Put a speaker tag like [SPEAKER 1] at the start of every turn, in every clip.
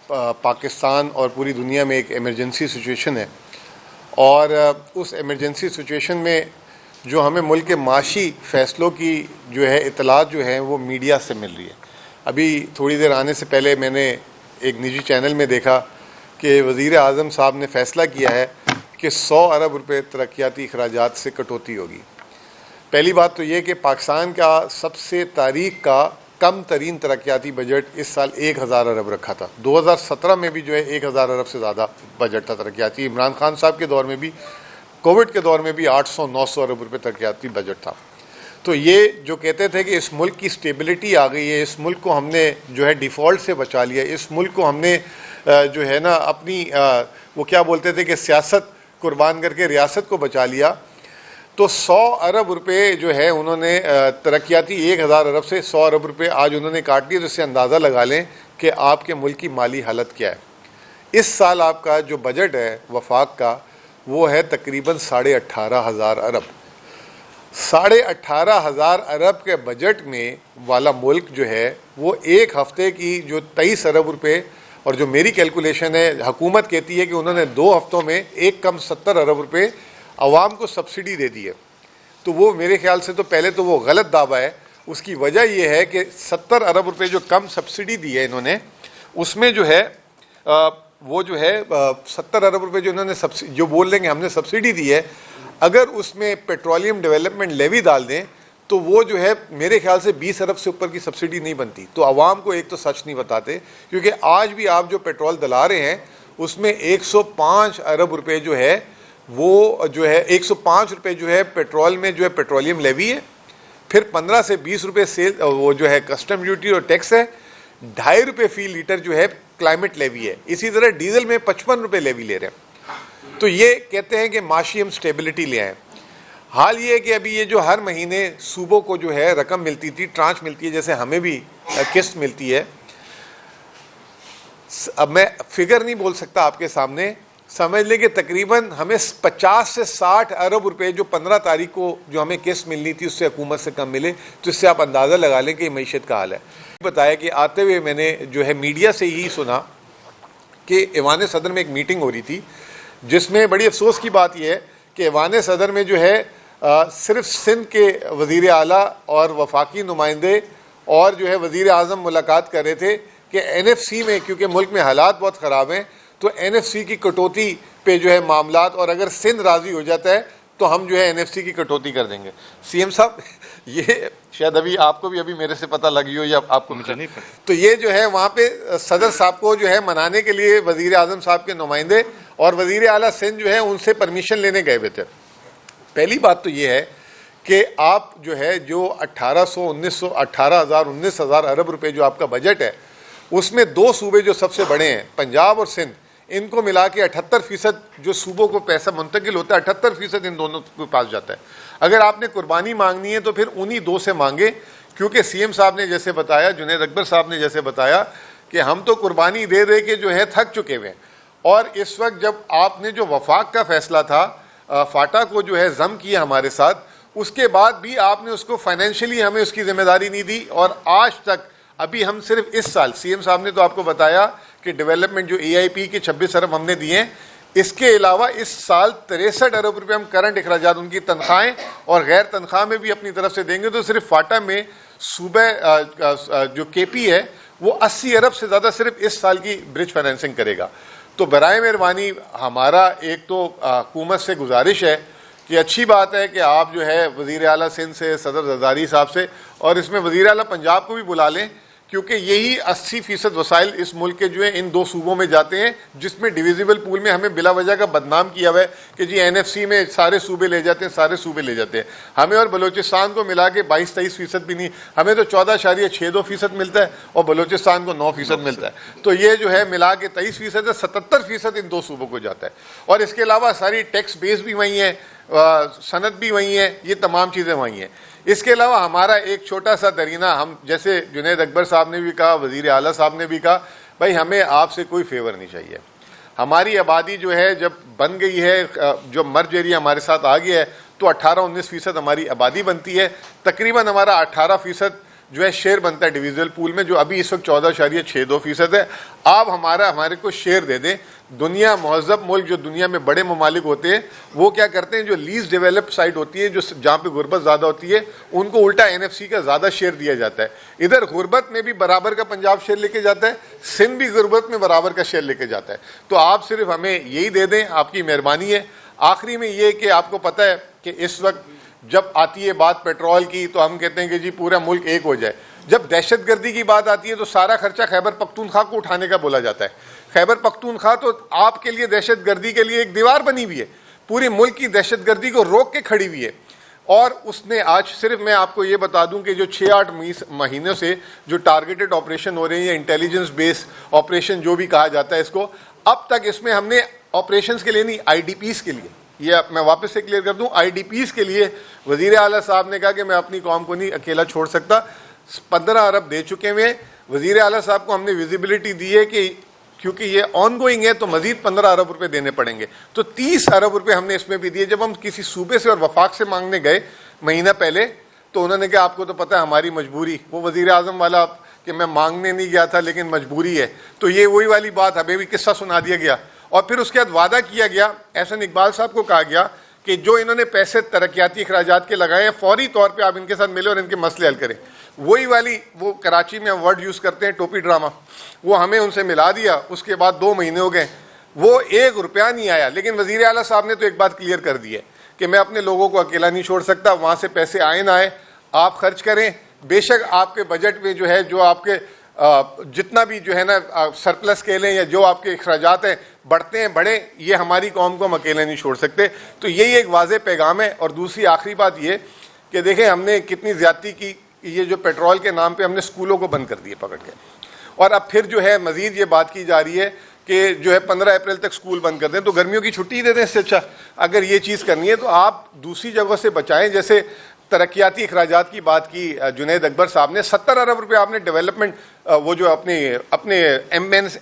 [SPEAKER 1] पाकिस्तान और पूरी दुनिया में एक इमरजेंसी सिचुएशन है और उस इमरजेंसी सिचुएशन में जो हमें मुल्क के माशी फ़ैसलों की जो है इतलात जो है वो मीडिया से मिल रही है। अभी थोड़ी देर आने से पहले मैंने एक निजी चैनल में देखा कि वज़ीर आज़म साहब ने फ़ैसला किया है कि 100 अरब रुपए तरक्याती अखराजात से कटौती होगी। पहली बात तो ये कि पाकिस्तान का सबसे तारीख का कम तरीन तरक्याती बजट इस साल 1000 अरब रखा था। 2017 में भी जो है 1000 अरब से ज़्यादा बजट था तरक्याती। इमरान खान साहब के दौर में भी, कोविड के दौर में भी 800-900 अरब रुपये तरक्याती बजट था। तो ये जो कहते थे कि इस मुल्क की स्टेबिलिटी आ गई है, इस मुल्क को हमने जो है डिफ़ॉल्ट से बचा लिया, इस मुल्क को हमने जो है ना अपनी वो क्या बोलते थे कि सियासत कुर्बान करके रियासत को बचा लिया। तो 100 अरब रुपए जो है उन्होंने तरक्याती 1000 अरब से 100 अरब रुपए आज उन्होंने काट दिए। तो इससे अंदाज़ा लगा लें कि आपके मुल्क की माली हालत क्या है। इस साल आपका जो बजट है वफाक का वो है तकरीबन 18,500 अरब। 18,500 अरब के बजट में वाला मुल्क जो है वो एक हफ्ते की जो 23 अरब रुपए, और जो मेरी कैलकुलेशन है हुकूमत कहती है कि उन्होंने 2 हफ्तों में एक कम 70 अरब रुपए अवाम को सब्सिडी दे दी है। तो वो मेरे ख्याल से तो पहले तो वो गलत दावा है। उसकी वजह ये है कि 70 अरब रुपए जो कम सब्सिडी दी है इन्होंने, उसमें जो है वो जो है 70 अरब रुपए जो इन्होंने जो बोल लेंगे हमने सब्सिडी दी है, अगर उसमें पेट्रोलियम डेवलपमेंट लेवी डाल दें तो वो जो है मेरे ख्याल से 20 अरब से ऊपर की सब्सिडी नहीं बनती। तो आवाम को एक तो सच नहीं बताते, क्योंकि आज भी आप जो पेट्रोल दिला रहे हैं उसमें 105 अरब रुपए जो है वो जो है 105 रुपये जो है पेट्रोल में जो है पेट्रोलियम लेवी है, फिर 15 से 20 रुपये सेल वो जो है कस्टम ड्यूटी और टैक्स है, 2.5 रुपये फी लीटर जो है क्लाइमेट लेवी है, इसी तरह डीजल में 55 रुपये लेवी ले रहे हैं। तो ये कहते हैं कि माशी हम स्टेबिलिटी ले आए। हाल ये है कि अभी ये जो हर महीने सूबों को जो है रकम मिलती थी, ट्रांच मिलती है, जैसे हमें भी किस्त मिलती है। अब मैं फिगर नहीं बोल सकता आपके सामने, समझ लें कि तकरीबन हमें 50 से 60 अरब रुपए जो 15 तारीख को जो हमें किस्त मिलनी थी उससे हुकूमत से कम मिले। तो इससे आप अंदाज़ा लगा लें कि मीशत का हाल है। बताया कि आते हुए मैंने जो है मीडिया से यही सुना कि ऐवान सदर में एक मीटिंग हो रही थी, जिसमें बड़ी अफसोस की बात यह है कि ऐवान सदर में जो है सिर्फ सिंध के वज़ीर आला और वफाकी नुमाइंदे और जो है वज़ीर आज़म मुलाकात कर रहे थे कि NFC में, क्योंकि मुल्क में हालात बहुत ख़राब हैं, तो NFC की कटौती पे जो है मामलात, और अगर सिंध राज़ी हो जाता है तो हम जो है NFC की कटौती कर देंगे। CM साहब, ये शायद अभी आपको भी अभी मेरे से पता लगी हो या आपको मुझे नहीं पता, तो ये जो है वहाँ पे सदर साहब को जो है मनाने के लिए वज़ीर आज़म साहब के नुमाइंदे और वज़ीर आला सिंध जो है उनसे परमिशन लेने गए हुए थे। पहली बात तो ये है कि आप जो है जो 19,000 अरब रुपए जो आपका बजट है, उसमें 2 सूबे जो सबसे बड़े हैं पंजाब और सिंध, इनको मिला के 78% जो सूबों को पैसा मुंतकिल होता है 78% इन दोनों के पास जाता है। अगर आपने कुर्बानी मांगनी है तो फिर उन्हीं 2 से मांगे, क्योंकि CM साहब ने जैसे बताया, जुनैद अकबर साहब ने जैसे बताया कि हम तो कुर्बानी दे दे के जो है थक चुके हुए हैं। और इस वक्त जब आपने जो वफाक का फैसला था, फाटा को जो है जम किया हमारे साथ, उसके बाद भी आपने उसको फाइनेंशियली हमें उसकी जिम्मेदारी नहीं दी। और आज तक अभी हम सिर्फ इस साल, CM साहब ने तो आपको बताया कि डेवलपमेंट जो EIP के 26 अरब हमने दिए हैं, इसके अलावा इस साल 63 अरब रुपये हम करंट अखराजात, उनकी तनख्वाहें और गैर तनख्वाह में भी अपनी तरफ से देंगे। तो सिर्फ फाटा में सूबे जो KP है वो 80 अरब से ज़्यादा सिर्फ इस साल की ब्रिज फाइनेंसिंग करेगा। तो बराए मेहरबानी हमारा एक तो हुकूमत से गुजारिश है कि अच्छी बात है कि आप जो है वज़ीर आला सिंध से, सदर ज़रदारी साहब से, और इसमें वज़ीर आला पंजाब को भी बुला लें, क्योंकि यही 80% वसाइल इस मुल्क के जो है इन 2 सूबों में जाते हैं, जिसमें डिविजिबल पूल में हमें बिला वजह का बदनाम किया हुआ है कि जी NFC में सारे सूबे ले जाते हैं, सारे सूबे ले जाते हैं। हमें और बलूचिस्तान को मिला के 22-23% भी नहीं, हमें तो 14.62% मिलता है और बलूचिस्तान को 9% मिलता है। तो ये जो है मिला के 23% है, 77% इन 2 सूबों को जाता है। और इसके अलावा सारी टैक्स बेस भी वहीं है, सनद भी वहीं है, ये तमाम चीज़ें वहीं हैं। इसके अलावा हमारा एक छोटा सा दरीना, हम जैसे जुनैद अकबर साहब ने भी कहा, वज़ीर आला साहब ने भी कहा, भाई हमें आपसे कोई फेवर नहीं चाहिए। हमारी आबादी जो है जब बन गई है, जो मर्ज एरिया हमारे साथ आ गया है, तो 18-19% हमारी आबादी बनती है। तकरीबन हमारा 18% जो है शेयर बनता है डिविजिबल पूल में, जो अभी इस वक्त 14.62% है। आप हमारे को शेयर दे दें। दुनिया महज़ब मुल्क जो दुनिया में बड़े ममालिक होते हैं वो क्या करते हैं, जो लीज डेवलप्ड साइट होती है, जो जहाँ पे गुर्बत ज़्यादा होती है, उनको उल्टा NFC का ज़्यादा शेयर दिया जाता है। इधर गुर्बत में भी बराबर का पंजाब शेयर लेके जाता है, सिंध भी गुर्बत में बराबर का शेयर लेके जाता है। तो आप सिर्फ हमें यही दे दें, आपकी मेहरबानी है। आखिरी में ये कि आपको पता है कि इस वक्त जब आती है बात पेट्रोल की तो हम कहते हैं कि जी पूरा मुल्क एक हो जाए। जब दहशतगर्दी की बात आती है तो सारा खर्चा खैबर पख्तूनख्वा को उठाने का बोला जाता है। खैबर पख्तूनख्वा तो आपके लिए दहशतगर्दी के लिए एक दीवार बनी हुई है, पूरी मुल्क की दहशतगर्दी को रोक के खड़ी हुई है। और उसने आज सिर्फ मैं आपको ये बता दूं कि जो 6-8 महीनों से जो टारगेटेड ऑपरेशन हो रहे हैं, इंटेलिजेंस बेस्ड ऑपरेशन जो भी कहा जाता है इसको, अब तक इसमें हमने ऑपरेशंस के लिए नहीं, IDPs के लिए, ये मैं वापस से क्लियर कर दूं, IDPs के लिए वजीर आला साहब ने कहा कि मैं अपनी कौम को नहीं अकेला छोड़ सकता। 15 अरब दे चुके हुए हैं। वजीर आला साहब को हमने विजिबिलिटी दी है कि क्योंकि ये ऑन गोइंग है तो मजीद 15 अरब रुपए देने पड़ेंगे, तो 30 अरब रुपए हमने इसमें भी दिए। जब हम किसी सूबे से और वफाक से मांगने गए महीना पहले तो उन्होंने कहा आपको तो पता है हमारी मजबूरी, वो वजीर आजम वाला कि मैं मांगने नहीं गया था लेकिन मजबूरी है। तो ये वही वाली बात, हमें भी किस्सा सुना दिया गया। और फिर उसके बाद वादा किया गया, एहसन इकबाल साहब को कहा गया कि जो इन्होंने पैसे तरक्याती अखराजात के लगाए हैं फौरी तौर पे आप इनके साथ मिले और इनके मसले हल करें। वही वाली वो कराची में हम वर्ड यूज़ करते हैं टोपी ड्रामा, वो हमें उनसे मिला दिया। उसके बाद 2 महीने हो गए, वो 1 रुपया नहीं आया। लेकिन वज़ीर आला साहब ने तो एक बात क्लियर कर दी है कि मैं अपने लोगों को अकेला नहीं छोड़ सकता, वहाँ से पैसे आए ना आए आप खर्च करें। बेशक आपके बजट में जो है, जो आपके जितना भी जो है ना सरप्लस कह लें या जो आपके अखराजात हैं बढ़ते हैं बढ़े, ये हमारी कौम को हम अकेले नहीं छोड़ सकते। तो यही एक वाज़ेह पैगाम है। और दूसरी आखिरी बात ये कि देखें हमने कितनी ज़्यादती की, ये जो पेट्रोल के नाम पे हमने स्कूलों को बंद कर दिए पकड़ के, और अब फिर जो है मज़ीद ये बात की जा रही है कि जो है 15 अप्रैल तक स्कूल बंद कर दें, तो गर्मियों की छुट्टी दे दें। इससे अच्छा अगर ये चीज़ करनी है तो आप दूसरी जगह से बचाएं। जैसे तरक्याती अखराजात की बात की जुनैद अकबर साहब ने, 70 अरब रुपये आपने डेवलपमेंट वो जो अपने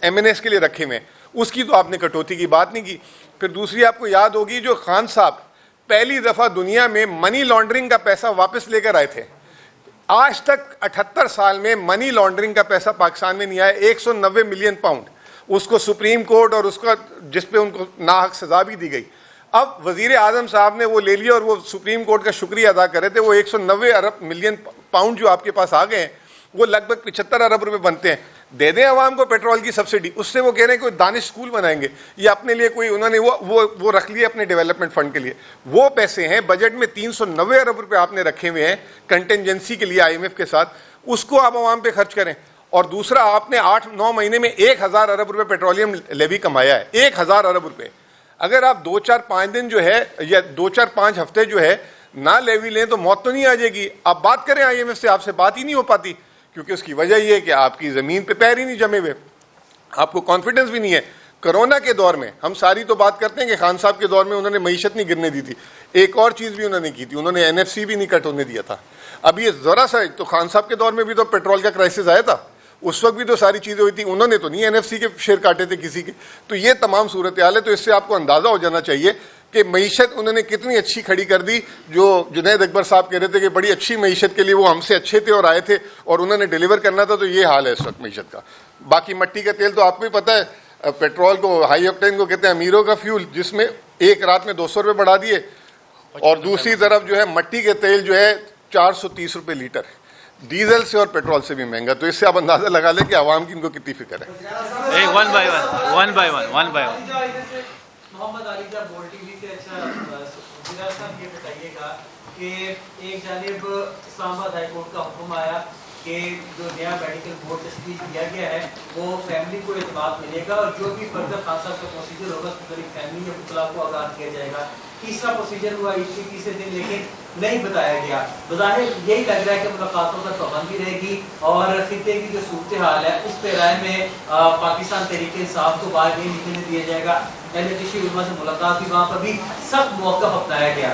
[SPEAKER 1] MNS के लिए रखे हुए, उसकी तो आपने कटौती की बात नहीं की। फिर दूसरी आपको याद होगी जो खान साहब पहली दफ़ा दुनिया में मनी लॉन्ड्रिंग का पैसा वापस लेकर आए थे। आज तक 78 साल में मनी लॉन्ड्रिंग का पैसा पाकिस्तान में नहीं आया, 190 मिलियन पाउंड। उसको सुप्रीम कोर्ट और उसका जिसपे उनको नाहक सजा भी दी गई। अब वजीर आजम साहब ने वो ले लिया और वो सुप्रीम कोर्ट का शुक्रिया अदा कर रहे थे। वो 190 मिलियन पाउंड जो आपके पास आ गए हैं, वो लगभग 75 अरब रुपए बनते हैं। दे दें आवाम को पेट्रोल की सब्सिडी, उससे वो कह रहे हैं कोई दानिश स्कूल बनाएंगे या अपने लिए कोई उन्होंने वो रख लिया अपने डेवलपमेंट फंड के लिए। वो पैसे हैं बजट में 390 अरब रुपए आपने रखे हुए हैं कंटेंजेंसी के लिए IMF के साथ, उसको आप आवाम पे खर्च करें। और दूसरा, आपने 8-9 महीने में 1000 अरब रुपए पेट्रोलियम लेवी कमाया है, 1000 अरब रुपए। अगर आप 2-4-5 दिन जो है या 2-4-5 हफ्ते जो है ना लेवी लें तो मौत तो नहीं आ जाएगी। आप बात करें IMF से, आपसे बात ही नहीं हो पाती, क्योंकि उसकी वजह यह है कि आपकी ज़मीन पे पैर ही नहीं जमे हुए, आपको कॉन्फिडेंस भी नहीं है। कोरोना के दौर में हम सारी तो बात करते हैं कि खान साहब के दौर में उन्होंने मईशत नहीं गिरने दी थी, एक और चीज़ भी उन्होंने की थी, उन्होंने NFC भी नहीं कट होने दिया था। अब ये ज़रा सा, तो खान साहब के दौर में भी तो पेट्रोल का क्राइसिस आया था, उस वक्त भी तो सारी चीज़ें हुई थी, उन्होंने तो नहीं NFC के शेयर काटे थे किसी के। तो ये तमाम सूरत हाल है। तो इससे आपको अंदाज़ा हो जाना चाहिए कि मईशत उन्होंने कितनी अच्छी खड़ी कर दी। जो जुनैद अकबर साहब कह रहे थे कि बड़ी अच्छी मईशत के लिए वो हमसे अच्छे थे और आए थे और उन्होंने डिलीवर करना था, तो ये हाल है इस वक्त मईशत का। बाकी मट्टी का तेल तो आपको ही पता है, पेट्रोल को हाई ऑक्टेन को कहते हैं अमीरों का फ्यूल, जिसमें एक रात में 200 रुपये बढ़ा दिए। और दूसरी तरफ जो है मट्टी के तेल जो है 430 रुपये लीटर, डीजल से और पेट्रोल से भी महंगा। तो इससे आप अंदाजा लगा लें कि आवाम की इनको कितनी फिक्र है।
[SPEAKER 2] One by one
[SPEAKER 3] Mohammad Ali साहब बोल टीवी से, अच्छा वज़ीर साहब ये बताइएगा कि एक जानिब इस्लामाबाद हाई कोर्ट का हुक्म आया कि जो नया मेडिकल बोर्ड तश्कील किया गया है वो फैमिली को इत्मीनान मिलेगा और जो भी फर्दर खान साहब का प्रोसीजर होगा उसके फैमिली या मुतल्ला को आगाह किया जाएगा। तीसरा प्रोसीजर हुआ इसके तीसरे दिन, लेकिन नहीं बताया गया। बज़ाहिर यही लग रहा है कि मुलाकातों पर पाबंदी रहेगी और खित्ते की जो सूरत हाल है उस पैराए में पाकिस्तान तहरीक इंसाफ को बाहर नहीं निकलने दिया जाएगा। एलिटिशी उलमा से मुलाकात भी, वहाँ पर भी सख्त मौक़िफ़ अपनाया गया।